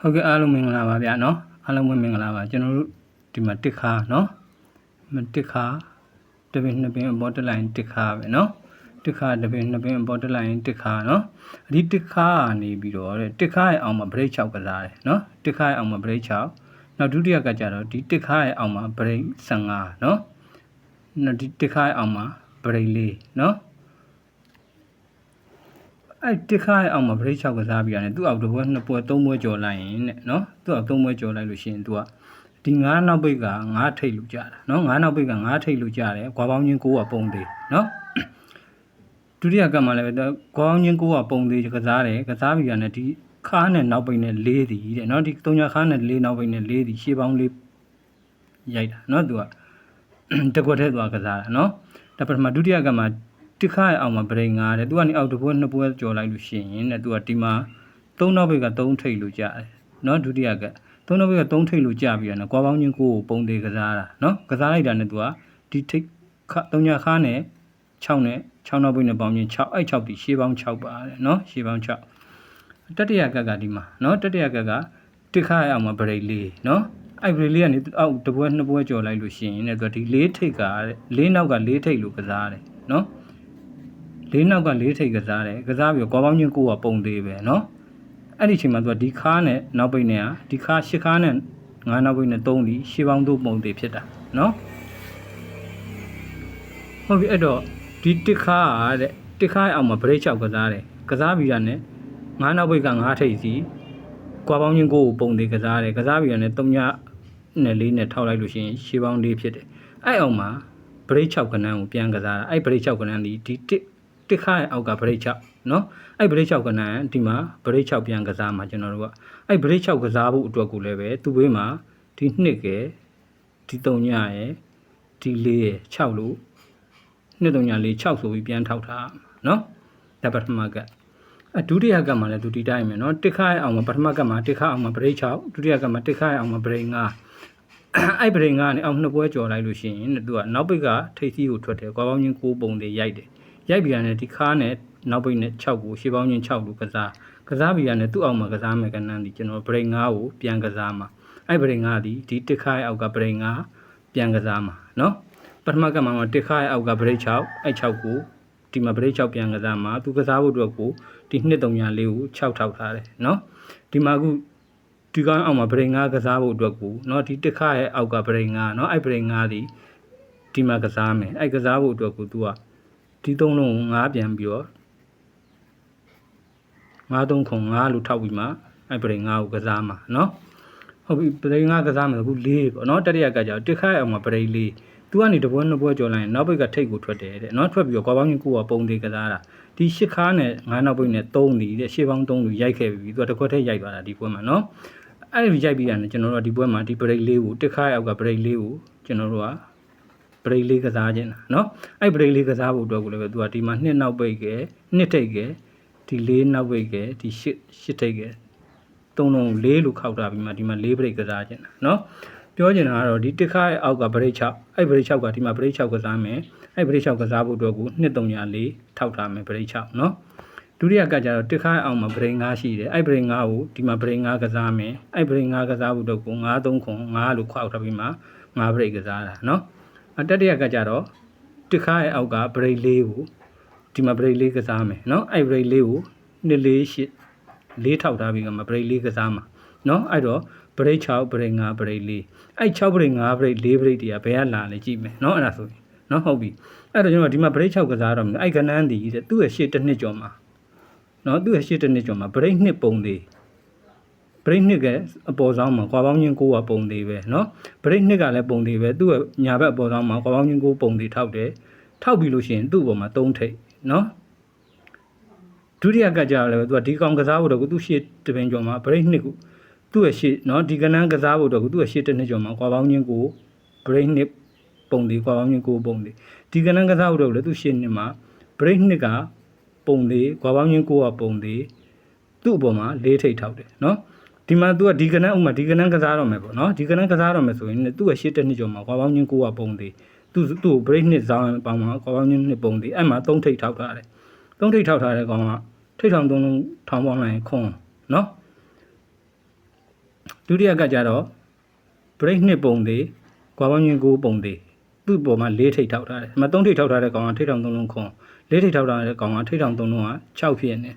ဟုတ်ကဲ့အားလုံးမင်္ဂလာပါဗျာနော်အားလုံးမင်္ဂလာပါကျွန်တော်တို့ဒီမှာတစ်ခါနော်တစ်ခါတပင်နှစ်ပင်အပေါ်တက်လိုက်တစ်ခါပဲနော်တစ်ခါတပင်နှစ်ပင်အပေါ်တက်လိုက်တစ်ခါနော်ဒီတစ်ခါနေပြီးတော့တစ်ခါရဲ့အောင်မှာ break 6ကစားတယ်နော်တစ်ခါရဲ့အောင်မှာ break 6နောက်ဒုတိယကကြတော့ဒီတစ်ခါရဲ့အောင်မှာ break 15နော်နောက်ဒီတစ်ခါရဲ့အောင်မှာ break 4နော်အဲ့တစ်ခါအောင်မှာ break 6ကစားပြီးရတယ်သူ့အောက်တစ်ပွဲနှစ်ပွဲသုံးပွဲကျော်လိုက်ရင်တဲ့နော်သူ့အောက်သုံးပွဲကျော်လိုက်လို့ရှိရင်သူကဒီ9နောက်ပိတ်က9ထိတ်လို့ကြာတာနော်9နောက်ပိတ်က9ထိတ်လို့ကြာတယ်ခွာပေါင်းချင်း9ကပုံသေးနော်ဒုတိယကမှလည်းခွာပေါင်းချင်း9ကပုံသေးကစားတယ်ကစားပြီးရတယ်ဒီခါနဲ့နောက်ပိတ်နဲ့4တီတဲ့နော်ဒီ3ညာခါနဲ့4နောက်ပိတ်နဲ့4တီရှေ့ပေါင်း4ရိုက်တာနော်သူကတကွက်ထဲသွားကစားတာနော်ဒါပထမဒုတိယကမှတစ်ခါအောင်မှာ break 9တဲ့သူကနေအောက်တစ်ပွဲနှစ်ပွဲကျော်လိုက်လို့ရှိရင်တဲ့သူကဒီမှာ3နောက်ဘက်က3ထိတ်လို့ကြာတယ်နော်ဒုတိယက3နောက်ဘက်က3ထိတ်လို့ကြာပြီးရတယ်ကွာပေါင်းချင်းကိုပုံသေးကစားတာနော်ကစားလိုက်တာနဲ့သူကဒီထိတ်3ညာခါနဲ့6နဲ့6နောက်ဘက်နဲ့ပေါင်းချင်း6အဲ့6ဒီရှေ့ပေါင်း6ပါတယ်နော်ရှေ့ပေါင်း6တတိယကဒီမှာနော်တတိယကတစ်ခါအောင်မှာ break 4နော်အဲ့ break 4ကနေအောက်တစ်ပွဲနှစ်ပွဲကျော်လိုက်လို့ရှိရင်တဲ့သူကဒီ4ထိတ်က4နောက်က4ထိတ်လို့ကစားတယ်နော်4နောက်က4ထိတ်ကစားတယ်ကစားပြီးကွာပေါင်းချင်း9ကပုံသေးပဲเนาะအဲ့ဒီအချိန်မှာသူကဒီခါနဲ့နောက်ပိတ်နဲ့ဒီခါ8ခါနဲ့9နောက်ပိတ်နဲ့3ဒီရှေ့ပေါင်းတို့ပုံသေးဖြစ်တာเนาะဟုတ်ပြီအဲ့တော့ဒီတစ်ခါတဲ့တစ်ခါအောင်မှာ break 6ကစားတယ်ကစားပြီးရတယ်9နောက်ပိတ်က9ထိတ်စီကွာပေါင်းချင်း9ကိုပုံသေးကစားတယ်ကစားပြီးရတယ်3ညနဲ့4နဲ့ထောက်လိုက်လို့ရှိရင်ရှေ့ပေါင်း4ဖြစ်တယ်အဲ့အောင်မှာ break 6ကနန်းကိုပြန်ကစားတာအဲ့ break 6ကနန်းဒီတစ်ခါအောက်က break 6เนาะအဲ့ break 6ကနန်းဒီမှာ break 6ပြန်ကစားမှာကျွန်တော်တို့ကအဲ့ break 6ကစားဖို့အတွက်ကိုလည်းပဲသူ့ဘေးမှာဒီ2ကဲဒီ3ညရယ်ဒီ4ရယ်6လို့2 3ည4 6ဆိုပြီးပြန်ထောက်ထားเนาะဒါပထမကအဒုတိယကမှလည်းသူဒီတိုင်းမယ်เนาะတစ်ခါအောင်မှာပထမကမှတစ်ခါအောင်မှာ break 6ဒုတိယကမှတစ်ခါအောင်မှာ break 5အဲ့ break 5နဲ့အောင်နှစ်ပွဲကျော်လိုက်လို့ရှိရင်သူကနောက်ပိတ်ကထိပ်စီးကိုထွက်တယ်ကွာပေါင်းချင်း6ပုံတွေရိုက်တယ်ရိုက်ပြီးရတယ်ဒီခါနဲ့နောက်ပိတ်နဲ့6ကိုရှေ့ပေါင်းချင်း6လို့ကစားပြီးရတယ်သူ့အောက်မှာကစားမယ်ကနန်းဒီကျွန်တော် break 5ကိုပြန်ကစားမှာအဲ့ break 5ဒီတစ်ခါအောက်က break 5ပြန်ကစားမှာเนาะပထမကမှတစ်ခါအောက်က break 6အဲ့6ကိုဒီမှာ break 6ပြန်ကစားမှာသူကစားဖို့အတွက်ကိုဒီ2 3ညာ4ကို6ထောက်ထားတယ်เนาะဒီမှာအခုဒီကောင်အောက်မှာ break 5ကစားဖို့အတွက်ကိုเนาะဒီတစ်ခါရဲ့အောက်က break 5เนาะအဲ့ break 5ဒီဒီမှာကစားမယ်အဲ့ကစားဖို့အတွက်ကိုသူကဒီ3လုံးကို9ပြန်ပြီးတော့9 3ခု9လို့ထောက်ပြီးမှအဲ့ break 5ကိုကစားမှာเนาะဟုတ်ပြီ break 5ကစားမယ်အခု4ပေါ့เนาะတတိယကကြောက်တစ်ခါအောင်မှာ break 4သူကနေတပွဲနှစ်ပွဲကျော်လိုက်ရင်နောက်ဘက်ကထိတ်ကိုထွက်တယ်တဲ့เนาะထွက်ပြီးတော့ကွာပေါင်းချင်း9ကပုံသေးကစားတာဒီ8ခါနဲ့9နောက်ဘက်နဲ့3နေတဲ့ရှေ့ပေါင်း3လို့ရိုက်ခဲ့ပြီးသူကတစ်ခွက်ထဲရိုက်သွားတာဒီပွဲမှာเนาะအဲ့ဒီရိုက်ပြီးရတယ်ကျွန်တော်တို့ကဒီပွဲမှာဒီ break 4ကိုတစ်ခါအောက်က break 4ကိုကျွန်တော်တို့ကbreak 4ကစားခြင်းเนาะအဲ့ break 4ကစားဖို့အတွက်ကိုလည်းပဲသူကဒီမှာ2နောက်ပိတ်ကဲ2ထိတ်ကဲဒီ4နောက်ပိတ်ကဲဒီ8ထိတ်ကဲ3လုံး4လို့ခောက်ထားပြီးမှဒီမှာ4 break ကစားခြင်းเนาะပြောချင်တာကတော့ဒီတစ်ခါအောက်က break 6အဲ့ break 6ကဒီမှာ break 6ကစားမယ်အဲ့ break 6ကစားဖို့အတွက်ကို2 3ညာ4ထောက်ထားမယ် break 6เนาะဒုတိယကကြတော့တစ်ခါအောင်မှာ break 5ရှိတယ်အဲ့ break 5ကိုဒီမှာ break 5ကစားမယ်အဲ့ break 5ကစားဖို့အတွက်ကို9 3ခု5လို့ခောက်ထားပြီးမှ5 break ကစားတာเนาะတတိယကကြတော့တစ်ခါရဲ့အောက်က break 4ကိုဒီမှာ break 4ကစားမယ်เนาะအဲ့ break 4ကို2 4 8 4ထောက်ထားပြီးကမှ break 4ကစားမှာเนาะအဲ့တော့ break 6 break 5 break 4အဲ့6 break 5 break 4 break တွေကဘယ်ကလာလဲကြည့်မယ်เนาะအဲ့ဒါဆိုရင်เนาะဟုတ်ပြီအဲ့တော့ကျွန်တော်ဒီမှာ break 6ကစားတော့မယ်အဲ့ကနန်းဒီတဲ့သူ့ရဲ့ရှေ့တစ်နှစ်ကျော်မှာเนาะသူ့ရဲ့ရှေ့တစ်နှစ်ကျော်မှာ break 2ပုံသေးbreak 2ကအပေါ်ဆောင်မှာကွာပေါင်းချင်း9ကပုံသေးပဲเนาะ break 2ကလည်းပုံသေးပဲသူ့ရဲ့ညာဘက်အပေါ်ဆောင်မှာကွာပေါင်းချင်း9ပုံသေးထောက်တယ်ထောက်ပြီးလို့ရှိရင်သူ့ပေါ်မှာ3ထိပ်เนาะဒုတိယကကြလည်းသူကဒီကောင်ကစားဖို့တော့သူ့ရှေ့တပင်ကျော်မှာ break 2ကိုသူ့ရဲ့ရှေ့เนาะဒီကနန်းကစားဖို့တော့သူ့ရဲ့ရှေ့တစ်နှစ်ကျော်မှာကွာပေါင်းချင်း9 break 2ပုံသေးကွာပေါင်းချင်း9ပုံသေးဒီကနန်းကစားဖို့တော့လေသူ့ရှေ့နှစ်မှာ break 2ကပုံသေးကွာပေါင်းချင်း9ကပုံသေးသူ့အပေါ်မှာ4ထိပ်ထောက်တယ်เนาะဒီမှာသူကဒီကနန်းဥမာဒီကနန်းကစားတော့မယ်ပေါ့နော်ဒီကနန်းကစားတော့မယ်ဆိုရင်သူ့ရဲ့ရှေ့တစ်နှစ်ကျော်မှာကွာပေါင်းချင်း9ကပုံသေးသူ့ကို break 2ဇောင်းပေါင်းမှာကွာပေါင်းချင်း2ပုံသေးအဲ့မှာ3ထိပ်ထောက်ထားတယ်3ထိပ်ထောက်ထားတဲ့ကောင်ကထိပ်ထောင်3လုံးထောင်ပေါင်းလိုက်ရင်ခွန်နော် ဒုတိယကကြတော့ဘရိတ်နှစ်ပုံသေးကွာပေါင်းချင်း9ပုံသေးသူ့ပေါ်မှာ4ထိပ်ထောက်ထားတယ်ဒီမှာ3ထိပ်ထောက်ထားတဲ့ကောင်ကထိပ်ထောင်3လုံးခွန်4ထိပ်ထောက်ထားတဲ့ကောင်ကထိပ်ထောင်3လုံးက6ဖြစ်နေ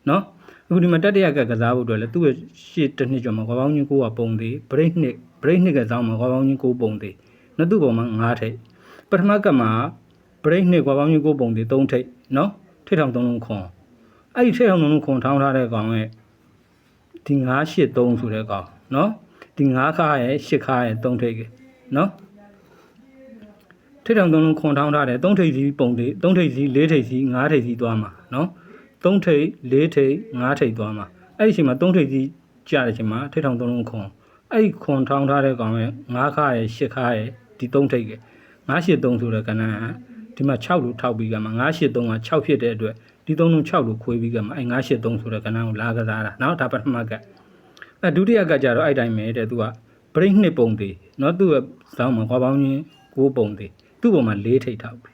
နော်အခုဒီမှာတတိယကစားဖို့အတွက်လဲသူ့ရဲ့ရှေ့တစ်နှစ်ကျော်မှာကွာပေါင်းချင်း9ကပုံသေးဘရိတ်နှစ်ကစားမှာကွာပေါင်းချင်း9ပုံသေးနော်သူ့ပေါ်မှာ9ထိပ်ပထမကမှာဘရိတ်နှစ်ကွာပေါင်းချင်း9ပုံသေး3ထိပ်နော်ထိပ်ထောင်3လုံးခွန်အဲ့ဒီထိပ်ထောင်3လုံးခွန်ထောင်းထားတဲ့ကောင်ရဲ့ဒီ983ဆိုတဲ့ကောင်နော်ဒီ9ခါရဲ့10ခါရဲ့3ထိပ်ကနော်ထိပ်ထောင်3လုံးခွန်ထောင်းထားတယ်3ထိပ်စီးပုံသေး3ထိပ်စီး4ထိပ်စီး5ထိပ်စီးသွားမှာနော်3ထိပ်4ထိပ်5ထိပ်သွားမှာအဲ့ဒီအချိန်မှာ3ထိပ်စီးကြာတဲ့အချိန်မှာထိပ်ထောင်3လုံးခွန်အဲ့ဒီခွန်ထောင်းထားတဲ့ကောင်ရဲ့9ခါရဲ့10ခါရဲ့ဒီ3ထိပ်က983ဆိုတဲ့ကဏ္ဍဒီမှာ6လို့ထောက်ပြီးကမှ983က6ဖြစ်တဲ့အတွက်ဒီ3လုံး6လို့ခွဲပြီးကမှအဲ့983ဆိုတဲ့ကဏ္ဍကိုလာကစားတာနော်ဒါပထမကဒုတိယကကြတော့အဲ့တိုင်းပဲတဲ့သူကဘရိတ်နှစ်ပုံသေးနော်သူ့ရဲ့ဇောင်းမှာခွာပေါင်းချင်း9ပုံသေးသူ့ပုံမှာ4ထိပ်ထောက်ပြီ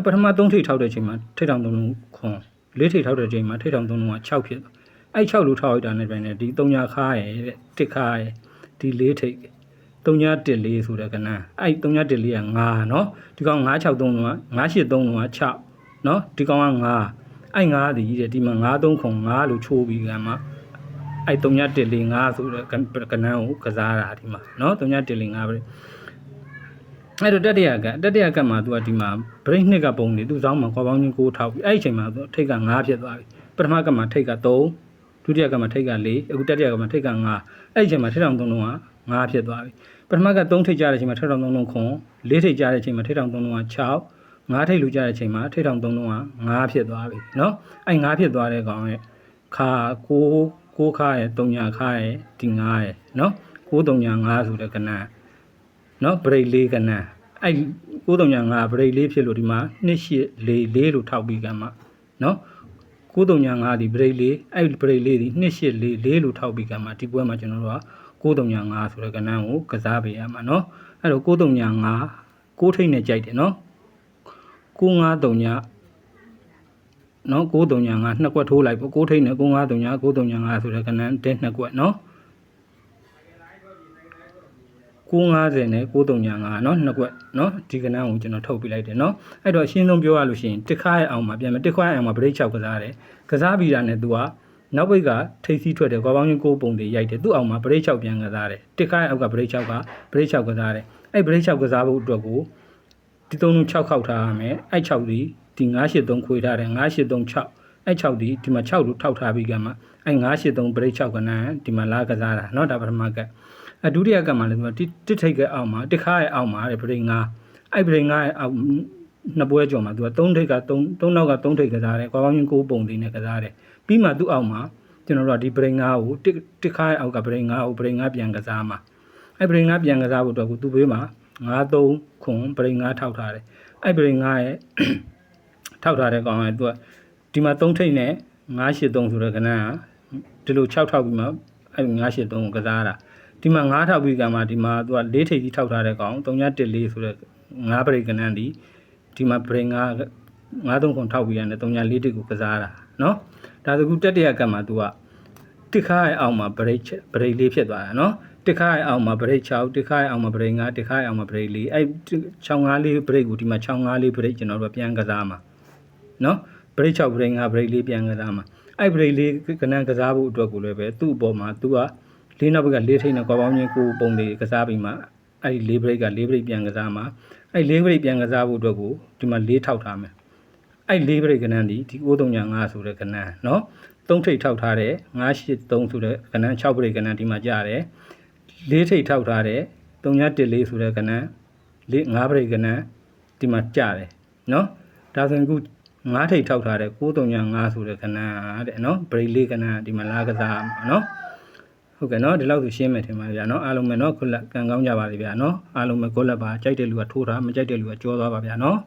ပထမ3ထိပ်ထောက်တဲ့အချိန်မှာထိပ်ထောင်3လုံးခွန်4ထိပ်ထောက်တဲ့အချိန်မှာထိပ်ထောင်3လုံးက6ဖြစ်သွားအဲ့6လို့ထောက်လိုက်တာနဲ့ပြန်တယ်ဒီ3ညာခါရဲ့တဲ့တစ်ခါရဲ့ဒီ4ထိပ်3ညာ14ဆိုတဲ့ကဏ္ဍအဲ့3ညာ14က9နော်ဒီကောင်963လုံးက983လုံးက6နော်ဒီကောင်က9အဲ့9ဒီတဲ့ဒီမှာ93ခွန်9လို့ချိုးပြီးကမှအဲ့3ညာ145ဆိုတဲ့ကဏ္ဍကိုကစားတာဒီမှာနော်3ညာ145ပဲအဲ့တော့တတိယကမှာသူကဒီမှာဘရိတ်နှစ်ကပုံနေသူ့စောင်းမှာခွာပေါင်းချင်း9ထောက်ပြီးအဲ့ဒီအချိန်မှာသူထိတ်က9ဖြစ်သွားပြီပထမကမှာထိတ်က3ဒုတိယကမှာထိတ်က4အခုတတိယကမှာထိတ်က5အဲ့ဒီအချိန်မှာထိတ်ထောင်3လုံးက9ဖြစ်သွားပြီပထမက3ထိတ်ကြတဲ့အချိန်မှာထိတ်ထောင်3လုံးခွန်4ထိတ်ကြတဲ့အချိန်မှာထိတ်ထောင်3လုံးက6 5ထိတ်လူကြတဲ့အချိန်မှာထိတ်ထောင်3လုံးက9ဖြစ်သွားပြီเนาะအဲ့9ဖြစ်သွားတဲ့ကောင်ရဲ့ခါ6ခါရဲ့3ညာခါရဲ့ဒီ9ရဲ့เนาะ9 3ညာ5ဆိုတဲ့ကဏ္ဍเนาะဘရိတ်4ကဏ္ဍအဲ့9 3ညာ5ဘရိတ်4ဖြစ်လို့ဒီမှာ2 8 4 4လို့ထောက်ပြီးကမှเนาะ9 3ညာ5ဒီဘရိတ်4အဲ့ဘရိတ်4ဒီ2 8 4 4လို့ထောက်ပြီးကမှဒီပွဲမှာကျွန်တော်တို့က9 3ညာ5ဆိုတဲ့ကဏ္ဍကိုကစားပေးရမှာเนาะအဲ့တော့9 3ညာ5 6ထိပ်နဲ့ကြိုက်တယ်เนาะ9 5 3ညာနော်9 3ညာ5နှစ်ကွက်ထိုးလိုက်ပေါ့9ထိပ်နဲ့9 5 3ညာ9 3ညာ5ဆိုတဲ့ကဏ္ဍတဲ့နှစ်ကွက်နော်950နဲ့9 3ညာ5နော်နှစ်ကွက်နော်ဒီကဏ္ဍကိုကျွန်တော်ထုတ်ပြလိုက်တယ်နော်အဲ့တော့အရှင်းဆုံးပြောရလို့ရှိရင်တစ်ခါရဲ့အောင်မှာပြန်မယ်တစ်ခါရဲ့အောင်မှာဘရိတ်6ကစားတယ်ကစားပြီးတာနဲ့သူကနောက်ဘက်ကထိပ်စီးထွက်တယ်ကွာပေါင်းချင်း9ပုံတွေရိုက်တယ်သူ့အောင်မှာဘရိတ်6ပြန်ကစားတယ်တစ်ခါရဲ့အောက်ကဘရိတ်6ကဘရိတ်6ကစားတယ်အဲ့ဘရိတ်6ကစားဖို့အတွက်ကိုဒီ3လုံး6ခောက်ထားရမယ်အဲ့6ဒီဒီ983ခွေထားတယ်983 6အဲ့6ဒီဒီမှာ6လို့ထောက်ထားပြီးကမှအဲ့983ဘရိတ်6ကနန်းဒီမှာလာကစားတာเนาะဒါပထမကအဒုတိယကမှလည်းဒီမှာတစ်ထိပ်ကအောက်မှာတစ်ခါရဲ့အောက်မှာတဲ့ဘရိတ်9အဲ့ဘရိတ်9ရဲ့အောက်နှစ်ပွဲကျော်မှာသူက3ထိပ်က3နောက်က3ထိပ်ကစားတယ်ကွာပေါင်းချင်း9ပုံသေးနဲ့ကစားတယ်ပြီးမှသူ့အောက်မှာကျွန်တော်တို့ကဒီဘရိတ်9ကိုတစ်ခါရဲ့အောက်ကဘရိတ်9ကိုဘရိတ်9ပြန်ကစားမှာအဲ့ဘရိတ်9ပြန်ကစားဖို့အတွက်ကိုသူ့ဘေးမှာ93ခွန်ဘရိတ်9ထောက်ထားတယ်အဲ့ဘရိတ်9ရဲ့ထောက်ထားတဲ့ကောင်ကသူကဒီမှာ3ထိပ်နဲ့983ဆိုတဲ့ကဏ္ဍကဒီလို6ထောက်ပြီးမှအဲ့983ကိုကစားတာဒီမှာ9ထောက်ပြီးကမှဒီမှာသူက4ထိပ်ကြီးထောက်ထားတဲ့ကောင်314ဆိုတဲ့9ဘရိတ်ကဏ္ဍဒီမှာဘရိတ်93ခွန်ထောက်ပြီးရတယ်304တိကိုကစားတာเนาะဒါဆိုခုတတိယကမှသူကတစ်ခါရဲ့အောက်မှာဘရိတ်4ဖြစ်သွားတာเนาะတစ်ခါရဲ့အောက်မှာဘရိတ်6တစ်ခါရဲ့အောက်မှာဘရိတ်5တစ်ခါရဲ့အောက်မှာဘရိတ်4အဲ့654ဘရိတ်ကိုဒီမှာ654ဘရိတ်ကျွန်တော်တို့ပြန်ကစားမှာနော်ဘရိတ်6ဘရိတ်5ဘရိတ်4ပြန်ကစားမှာအဲ့ဘရိတ်4ကဏ္ဍကစားဖို့အတွက်ကိုလည်းပဲသူ့အပေါ်မှာသူက၄နောက်ဘက်က4ထိပ်နဲ့ကွာပေါင်းချင်း9ပုံတွေကစားပြီးမှအဲ့4ဘရိတ်က4ဘရိတ်ပြန်ကစားမှာအဲ့4ဘရိတ်ပြန်ကစားဖို့အတွက်ကိုဒီမှာ4ထောက်ထားမယ်အဲ့4ဘရိတ်ကဏ္ဍဒီ935ဆိုတဲ့ကဏ္ဍနော်3ထိပ်ထောက်ထားတဲ့983ဆိုတဲ့ကဏ္ဍ6ဘရိတ်ကဏ္ဍဒီမှာကြားတယ်4ထိပ်ထောက်ထားတဲ့314ဆိုတဲ့ကဏ္ဍ5ဘရိတ်ကဏ္ဍဒီမှာကြားတယ်နော်ဒါဆိုရင်ခု9ထိပ်ထောက်ထားတဲ့935ဆိုတဲ့ကဏ္ဍတဲ့နော်ဘရိတ်4ကဏ္ဍဒီမှာလာကစားနော်ဟုတ်ကဲ့နော်ဒီလောက်ဆိုရှင်းမယ်ထင်ပါဗျာနော်အားလုံးပဲနော်ခုလက်ကံကောင်းကြပါလိမ့်ဗျာနော်အားလုံးပဲကိုလက်ပါကြိုက်တဲ့လူကထိုးတာမကြိုက်တဲ့လူကကြောသွားပါဗျာနော်